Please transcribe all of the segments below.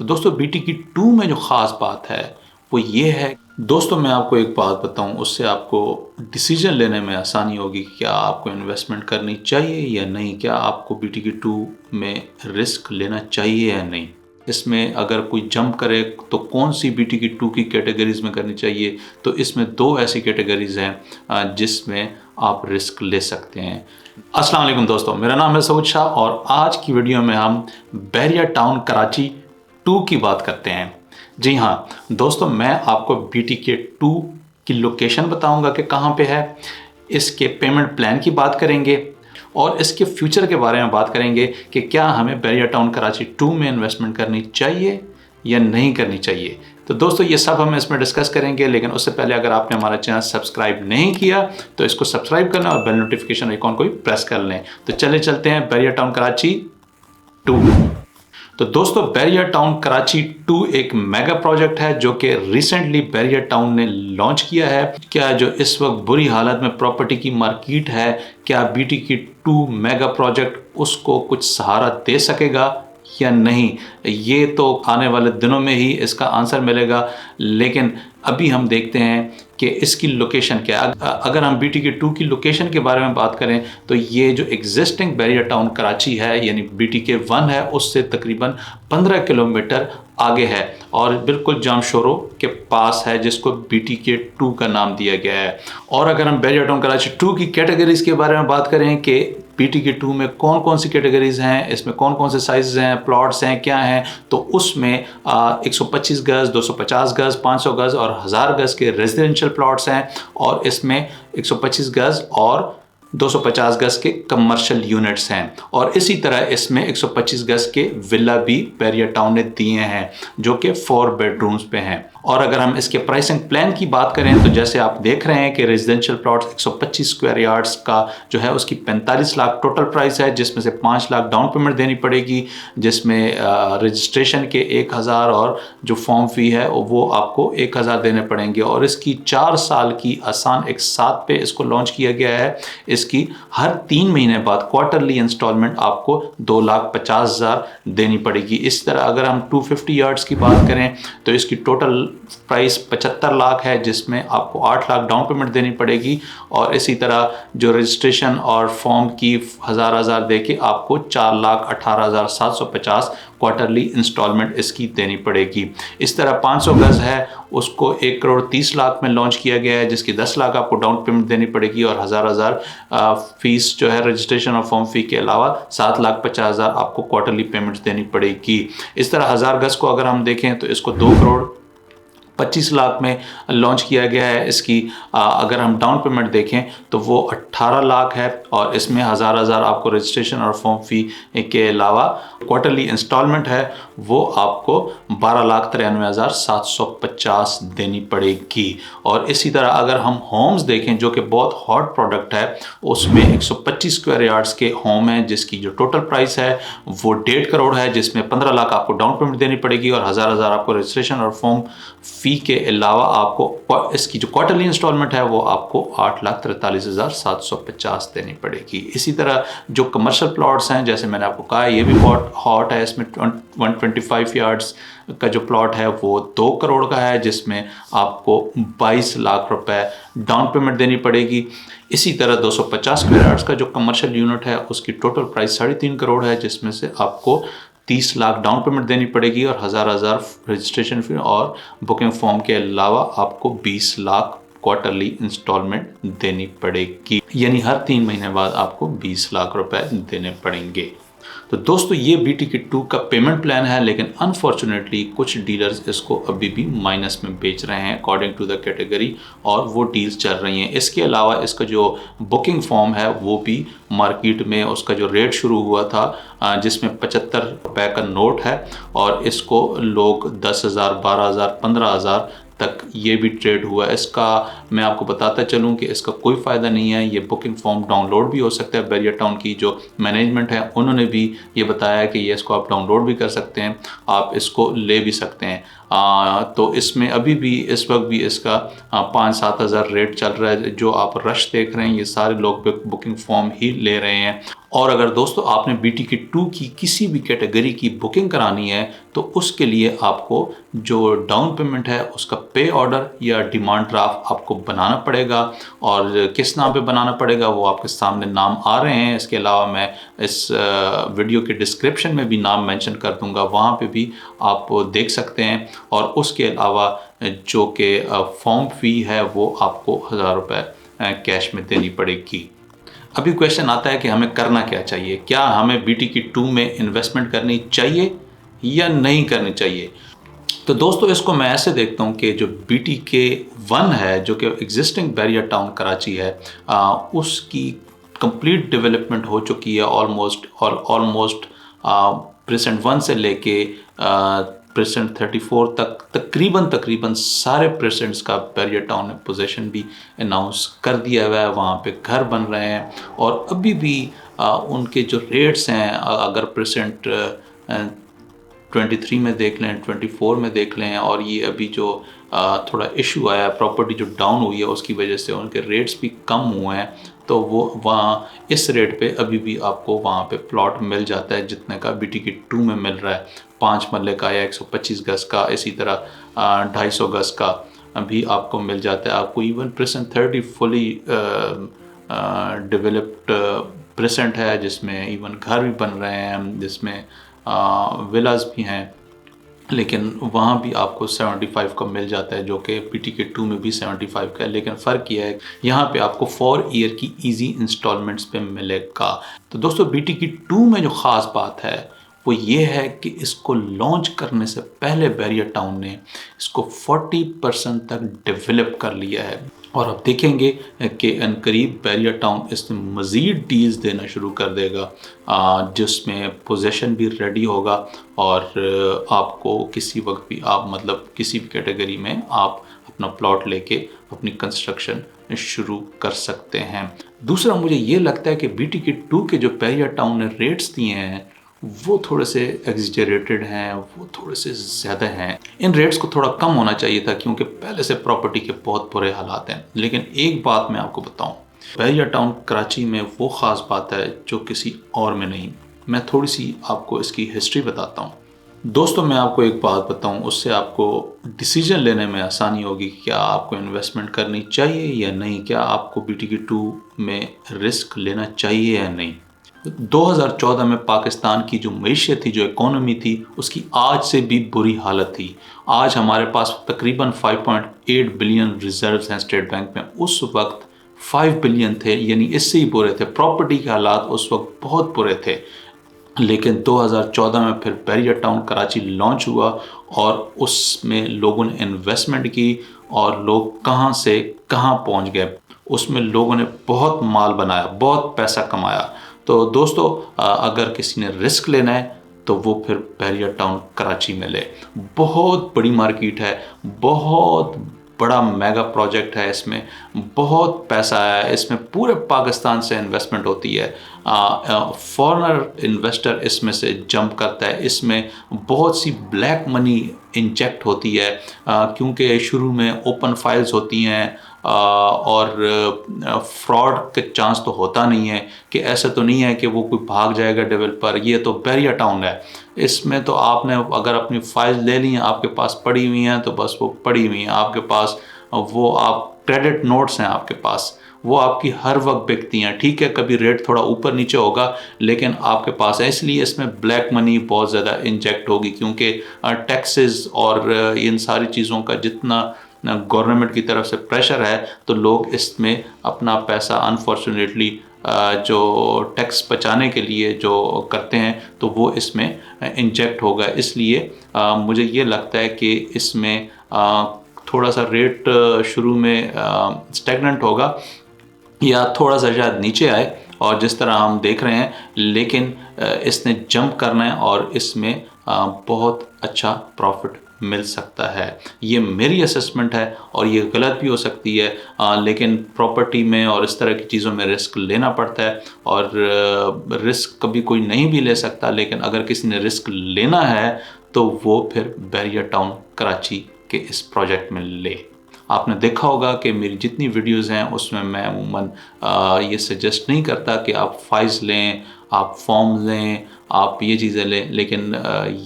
तो दोस्तों BTK2 में जो ख़ास बात है वो ये है, दोस्तों मैं आपको एक बात बताऊं, उससे आपको डिसीजन लेने में आसानी होगी कि क्या आपको इन्वेस्टमेंट करनी चाहिए या नहीं, क्या आपको BTK2 में रिस्क लेना चाहिए या नहीं। इसमें अगर कोई जंप करे तो कौन सी BTK2 की कैटेगरीज में करनी चाहिए। तो इसमें दो ऐसी कैटेगरीज हैं जिसमें आप रिस्क ले सकते हैं। अस्सलाम वालेकुम दोस्तों, मेरा नाम है सऊद शाह और आज की वीडियो में हम बैरिया टाउन कराची 2 की बात करते हैं। जी हाँ दोस्तों, मैं आपको BTK2 की लोकेशन बताऊंगा कि कहाँ पे है, इसके पेमेंट प्लान की बात करेंगे और इसके फ्यूचर के बारे में बात करेंगे कि क्या हमें बैरिया टाउन कराची 2 में इन्वेस्टमेंट करनी चाहिए या नहीं करनी चाहिए। तो दोस्तों ये सब हम इसमें डिस्कस करेंगे, लेकिन उससे पहले अगर आपने हमारा चैनल सब्सक्राइब नहीं किया तो इसको सब्सक्राइब करना और बेल नोटिफिकेशन आइकॉन को भी प्रेस कर लें। तो चलते हैं बैरिया टाउन कराची 2। तो दोस्तों बैरिया टाउन कराची 2 एक मेगा प्रोजेक्ट है जो कि रिसेंटली बैरिया टाउन ने लॉन्च किया है। क्या जो इस वक्त बुरी हालत में प्रॉपर्टी की मार्केट है, क्या BTK2 मेगा प्रोजेक्ट उसको कुछ सहारा दे सकेगा या नहीं, ये तो आने वाले दिनों में ही इसका आंसर मिलेगा। लेकिन अभी हम देखते हैं कि इसकी लोकेशन क्या है। अगर हम BTK2 की लोकेशन के बारे में बात करें तो ये जो एग्जिस्टिंग बैरिया टाउन कराची है यानी BTK1 है उससे तकरीबन 15 किलोमीटर आगे है और बिल्कुल जामशोरो के पास है, जिसको BTK2 का नाम दिया गया है। और अगर हम बैरिया टाउन कराची 2 की कैटेगरीज के बारे में बात करें कि BTK2 में कौन कौन सी कैटेगरीज हैं, इसमें कौन कौन से साइजेस हैं, प्लॉट्स हैं, क्या हैं, तो उसमें 125 गज, 250 गज, 500 गज और 1000 गज के रेजिडेंशियल प्लॉट्स हैं और इसमें 125 गज और 250 गज के कमर्शियल यूनिट्स हैं और इसी तरह इसमें 125 गज के विला भी बैरिया टाउन ने दिए हैं जो कि 4 बेडरूम्स पे हैं। और अगर हम इसके प्राइसिंग प्लान की बात करें तो जैसे आप देख रहे हैं कि रेजिडेंशियल प्लॉट 125 स्क्वायर यार्ड्स का जो है उसकी 45 लाख टोटल प्राइस है, जिसमें से 5 लाख डाउन पेमेंट देनी पड़ेगी, जिसमें रजिस्ट्रेशन के 1000 और जो फॉर्म फी है वो आपको 1000 देने पड़ेंगे। और इसकी 4 साल की आसान एक साथ पे इसको लॉन्च किया गया है। इसकी हर 3 महीने बाद क्वार्टरली इंस्टॉलमेंट आपको 2,50,000 देनी पड़ेगी। इस तरह अगर हम 250 यार्ड्स की बात करें तो इसकी टोटल प्राइस 75 लाख है, जिसमें आपको 8 लाख डाउन पेमेंट देनी पड़ेगी और इसी तरह जो रजिस्ट्रेशन और फॉर्म की 1000 दे के आपको 4,18,750 क्वार्टरली इंस्टॉलमेंट इसकी देनी पड़ेगी। इस तरह 500 गज है उसको 1,30,00,000 में लॉन्च किया गया है, जिसकी 10 लाख आपको डाउन पेमेंट देनी पड़ेगी और 1000 फीस जो है रजिस्ट्रेशन और फॉर्म फी के अलावा 7,50,000 आपको क्वार्टरली पेमेंट देनी पड़ेगी। इस तरह 1000 गज को अगर हम देखें तो इसको 2,25,00,000 में लॉन्च किया गया है। इसकी अगर हम डाउन पेमेंट देखें तो वो 18 लाख है और इसमें 1000 आपको रजिस्ट्रेशन और फॉर्म फी के अलावा क्वार्टरली इंस्टॉलमेंट है वो आपको 12,93,750 देनी पड़ेगी। और इसी तरह अगर हम होम्स देखें जो कि बहुत हॉट प्रोडक्ट है, उसमें 125 स्क्वायर यार्ड्स के होम हैं जिसकी जो टोटल प्राइस है वो 1.5 करोड़ है, जिसमें 15 लाख आपको डाउन पेमेंट देनी पड़ेगी और 1000 आपको रजिस्ट्रेशन और फॉर्म फी के अलावा आपको इसकी जो क्वार्टरली इंस्टॉलमेंट है वो आपको 8,43,750 देनी पड़ेगी। इसी तरह जो कमर्शियल प्लॉट्स हैं जैसे मैंने आपको कहा ये भी बहुत हॉट है, इसमें 125 यार्ड्स का जो प्लॉट है वो 2 करोड़ का है, जिसमें आपको 22 लाख रुपए डाउन पेमेंट देनी पड़ेगी। इसी तरह 250 स्क्वायर यार्ड्स का जो कमर्शियल यूनिट है उसकी टोटल प्राइस 3.5 करोड़ है, जिसमें से आपको 30 लाख डाउन पेमेंट देनी पड़ेगी और 1000 रजिस्ट्रेशन फी और बुकिंग फॉर्म के अलावा आपको 20 लाख क्वार्टरली इंस्टॉलमेंट देनी पड़ेगी, यानी हर 3 महीने बाद आपको 20 लाख रुपए देने पड़ेंगे। तो दोस्तों ये BTK2 का पेमेंट प्लान है, लेकिन अनफॉर्चुनेटली कुछ डीलर्स इसको अभी भी माइनस में बेच रहे हैं अकॉर्डिंग टू द कैटेगरी और वो डील्स चल रही हैं। इसके अलावा इसका जो बुकिंग फॉर्म है वो भी मार्केट में उसका जो रेट शुरू हुआ था जिसमें 75 रुपये का नोट है और इसको लोग 10,000, 12,000, 15,000 तक ये भी ट्रेड हुआ। इसका मैं आपको बताता चलूँ कि इसका कोई फ़ायदा नहीं है। ये बुकिंग फॉर्म डाउनलोड भी हो सकता है। बैरियर टाउन की जो मैनेजमेंट है उन्होंने भी ये बताया है कि ये इसको आप डाउनलोड भी कर सकते हैं, आप इसको ले भी सकते हैं। तो इसमें अभी भी इस वक्त भी इसका 5-7 हज़ार रेट चल रहा है। जो आप रश देख रहे हैं ये सारे लोग बुकिंग फॉर्म ही ले रहे हैं। और अगर दोस्तों आपने BTK 2 की किसी भी कैटेगरी की बुकिंग करानी है तो उसके लिए आपको जो डाउन पेमेंट है उसका पे ऑर्डर या डिमांड ड्राफ्ट आपको बनाना पड़ेगा। और किस नाम पे बनाना पड़ेगा वो आपके सामने नाम आ रहे हैं। इसके अलावा मैं इस वीडियो के डिस्क्रिप्शन में भी नाम मेंशन कर दूंगा, वहाँ पे भी आप देख सकते हैं। और उसके अलावा जो कि फॉर्म फ़ी है वो आपको 1000 रुपये कैश में देनी पड़ेगी। अभी क्वेश्चन आता है कि हमें करना क्या चाहिए, क्या हमें BTK 2 में इन्वेस्टमेंट करनी चाहिए या नहीं करनी चाहिए। तो दोस्तों इसको मैं ऐसे देखता हूँ कि जो BTK 1 है जो कि एग्जिस्टिंग बैरियर टाउन कराची है, उसकी कंप्लीट डेवलपमेंट हो चुकी है ऑलमोस्ट प्रेजेंट 1 से लेके प्रेजेंट 34 तक तकरीबन सारे प्रेजेंट्स का बैरियर टाउन ने पोजीशन भी अनाउंस कर दिया हुआ है। वहाँ पे घर बन रहे हैं और अभी भी उनके जो रेट्स हैं, अगर प्रेजेंट 23 में देख लें, 24 में देख लें, और ये अभी जो थोड़ा इशू आया प्रॉपर्टी जो डाउन हुई है उसकी वजह से उनके रेट्स भी कम हुए हैं, तो वो वहाँ इस रेट पे अभी भी आपको वहाँ पे प्लॉट मिल जाता है जितने का BTK 2 में मिल रहा है। 5 मरले का या 125 गज का, इसी तरह 250 गज का भी आपको मिल जाता है। आपको even present 30 fully developed present है जिसमें इवन घर भी बन रहे हैं, जिसमें विलास भी हैं, लेकिन वहाँ भी आपको 75 का मिल जाता है जो कि BTK 2 में भी 75 का है। लेकिन फ़र्क यह है यहाँ पे आपको 4 ईयर की इजी इंस्टॉलमेंट्स पे मिलेगा। तो दोस्तों BTK 2 में जो ख़ास बात है वो ये है कि इसको लॉन्च करने से पहले बैरियर टाउन ने इसको 40% तक डेवलप कर लिया है। और अब देखेंगे कि अनकरीब बैरियर टाउन इसमें मज़ीद डील्स देना शुरू कर देगा, जिसमें पोजीशन भी रेडी होगा और आपको किसी वक्त भी आप मतलब किसी भी कैटेगरी में आप अपना प्लॉट लेके अपनी कंस्ट्रक्शन शुरू कर सकते हैं। दूसरा मुझे ये लगता है कि BTK 2 के जो बैरियर टाउन ने रेट्स दिए हैं वो थोड़े से एग्जैजरेटेड हैं, वो थोड़े से ज़्यादा हैं। इन रेट्स को थोड़ा कम होना चाहिए था क्योंकि पहले से प्रॉपर्टी के बहुत बुरे हालात हैं। लेकिन एक बात मैं आपको बताऊं, बैरियर टाउन कराची में वो ख़ास बात है जो किसी और में नहीं। मैं थोड़ी सी आपको इसकी हिस्ट्री बताता हूँ। दोस्तों मैं आपको एक बात बताऊं, उससे आपको डिसीजन लेने में आसानी होगी कि क्या आपको इन्वेस्टमेंट करनी चाहिए या नहीं, क्या आपको BTK 2 में रिस्क लेना चाहिए या नहीं। 2014 में पाकिस्तान की जो मईशत थी, जो इकोनॉमी थी, उसकी आज से भी बुरी हालत थी। आज हमारे पास तकरीबन 5.8 बिलियन रिजर्व्स हैं स्टेट बैंक में, उस वक्त 5 बिलियन थे, यानी इससे ही बुरे थे। प्रॉपर्टी के हालात उस वक्त बहुत बुरे थे। लेकिन 2014 में फिर बैरियर टाउन कराची लॉन्च हुआ और उसमें लोगों ने इन्वेस्टमेंट की और लोग कहां से कहां पहुंच गए। उसमें लोगों ने बहुत माल बनाया, बहुत पैसा कमाया। तो दोस्तों अगर किसी ने रिस्क लेना है तो वो फिर बैरियर टाउन कराची में ले। बहुत बड़ी मार्केट है, बहुत बड़ा मेगा प्रोजेक्ट है, इसमें बहुत पैसा है, इसमें पूरे पाकिस्तान से इन्वेस्टमेंट होती है। फॉरेनर इन्वेस्टर इसमें से जंप करता है, इसमें बहुत सी ब्लैक मनी इंजेक्ट होती है क्योंकि शुरू में ओपन फाइल्स होती हैं और फ्रॉड के चांस तो होता नहीं है, कि ऐसा तो नहीं है कि वो कोई भाग जाएगा डेवलपर। ये तो बैरियर टाउन है, इसमें तो आपने अगर अपनी फाइल ले ली हैं, आपके पास पड़ी हुई हैं, तो बस वो पड़ी हुई हैं आपके पास। वो आप क्रेडिट नोट्स हैं आपके पास, वो आपकी हर वक्त बिकती हैं। ठीक है, कभी रेट थोड़ा ऊपर नीचे होगा लेकिन आपके पास है, इसलिए इसमें ब्लैक मनी बहुत ज़्यादा इंजेक्ट होगी क्योंकि टैक्सेस और इन सारी चीज़ों का जितना गवर्नमेंट की तरफ से प्रेशर है, तो लोग इसमें अपना पैसा अनफॉर्चुनेटली जो टैक्स बचाने के लिए जो करते हैं तो वो इसमें इंजेक्ट होगा। इसलिए मुझे ये लगता है कि इसमें थोड़ा सा रेट शुरू में स्टैग्नेंट होगा या थोड़ा सा शायद नीचे आए और जिस तरह हम देख रहे हैं, लेकिन इसने जंप करना है और इसमें बहुत अच्छा प्रॉफिट मिल सकता है। ये मेरी असेसमेंट है और ये गलत भी हो सकती है, लेकिन प्रॉपर्टी में और इस तरह की चीज़ों में रिस्क लेना पड़ता है। और रिस्क कभी कोई नहीं भी ले सकता, लेकिन अगर किसी ने रिस्क लेना है तो वो फिर बैरियर टाउन कराची के इस प्रोजेक्ट में ले। आपने देखा होगा कि मेरी जितनी वीडियोस हैं उसमें मैं अमूमन ये सजेस्ट नहीं करता कि आप फाइल्स लें, आप फॉर्म लें, आप ये चीज़ें लें, लेकिन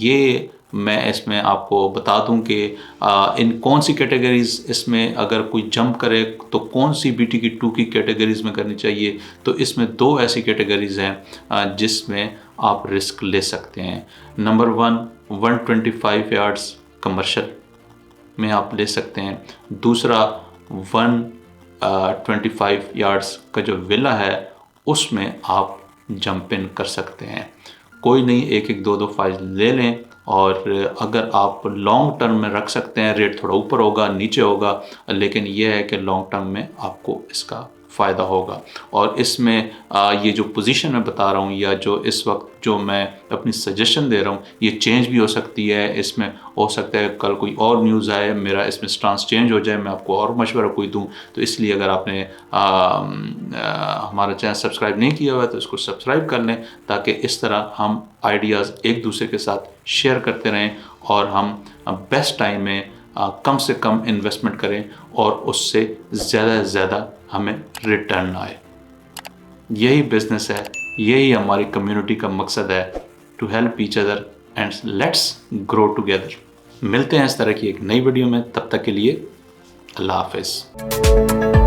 ये मैं इसमें आपको बता दूं कि इन कौन सी कैटेगरीज़ इसमें अगर कोई जंप करे तो कौन सी BTK 2 की कैटेगरीज़ में करनी चाहिए। तो इसमें 2 ऐसी कैटेगरीज़ हैं जिसमें आप रिस्क ले सकते हैं। नंबर 1, 125 यार्ड्स कमर्शियल में आप ले सकते हैं। दूसरा 125 यार्ड्स का जो विला है उसमें आप जंप इन कर सकते हैं। कोई नहीं, एक एक दो फाइल ले लें, और अगर आप लॉन्ग टर्म में रख सकते हैं, रेट थोड़ा ऊपर होगा नीचे होगा, लेकिन यह है कि लॉन्ग टर्म में आपको इसका फ़ायदा होगा। और इसमें ये जो पोजीशन मैं बता रहा हूँ या जो इस वक्त जो मैं अपनी सजेशन दे रहा हूँ ये चेंज भी हो सकती है। इसमें हो सकता है कल कोई और न्यूज़ आए, मेरा इसमें स्टांस चेंज हो जाए, मैं आपको और मशवरा कोई दूँ। तो इसलिए अगर आपने हमारा चैनल सब्सक्राइब नहीं किया हुआ है तो इसको सब्सक्राइब कर लें, ताकि इस तरह हम आइडियाज़ एक दूसरे के साथ शेयर करते रहें और हम बेस्ट टाइम में कम से कम इन्वेस्टमेंट करें और उससे ज़्यादा से ज़्यादा हमें रिटर्न आए। यही बिजनेस है, यही हमारी कम्युनिटी का मकसद है, to help each other and let's grow together. मिलते हैं इस तरह की एक नई वीडियो में, तब तक के लिए अल्लाह हाफिज़।